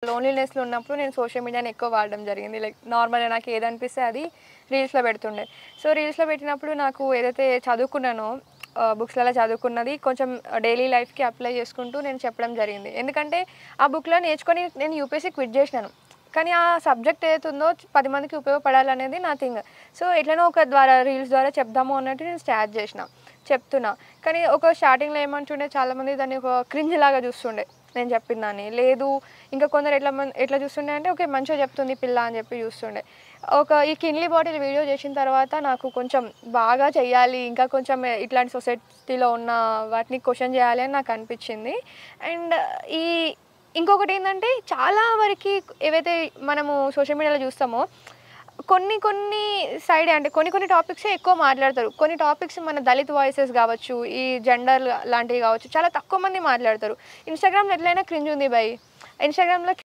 లోన్లీనెస్‌లో ఉన్నప్పుడు నేను సోషల్ మీడియాని ఎక్కువ వాడడం జరిగింది. లైక్ నార్మల్‌గా నాకు ఏదనిపిస్తే అది రీల్స్‌లో పెడుతుండే. సో, రీల్స్‌లో పెట్టినప్పుడు నాకు ఏదైతే చదువుకున్నానో బుక్స్‌లలో చదువుకున్నది కొంచెం డైలీ లైఫ్‌కి అప్లై చేసుకుంటూ నేను చెప్పడం జరిగింది. ఎందుకంటే ఆ బుక్‌లో నేర్చుకొని నేను యూపీఎస్సీ క్విట్ చేసినాను. కానీ ఆ సబ్జెక్ట్ ఏదైతే ఉందో 10 మందికి ఉపయోగపడాలనేది నా థింగ్. సో, ఎట్లనో ఒక ద్వారా రీల్స్ ద్వారా చెప్దాము అన్నట్టు నేను స్టార్ట్ చేసిన. చెప్తున్నా. కానీ ఒక స్టార్టింగ్‌లో ఏమంటుండే చాలామంది దాన్ని ఒక క్రింజ్ లాగా చూస్తుండే. నేను చెప్పిన దాన్ని. లేదు ఇంకా కొందరు ఎట్లా చూస్తుండే అంటే ఓకే. మంచిగా చెప్తుంది పిల్ల అని చెప్పి చూస్తుండే. ఈ కిన్లీ బాటిల్ వీడియో చేసిన తర్వాత నాకు కొంచెం బాగా చెయ్యాలి. ఇంకా కొంచెం ఇట్లాంటి సొసైటీలో ఉన్న వాటిని క్వెషన్ చేయాలి అని నాకు అనిపించింది. అండ్ ఈ ఇంకొకటేందంటే చాలా వరకి ఏవైతే మనము సోషల్ మీడియాలో చూస్తామో కొన్ని సైడే అంటే కొన్ని టాపిక్సే ఎక్కువ మాట్లాడతారు. కొన్ని టాపిక్స్ మన దళిత్ వాయిసెస్ గావచ్చు, ఈ జెండర్ లాంటివి గావచ్చు చాలా తక్కువ మంది మాట్లాడతారు. ఇన్‌స్టాగ్రామ్‌లో ఎట్లైనా క్రింజ్ ఉంది భయ్. ఇన్‌స్టాగ్రామ్‌లో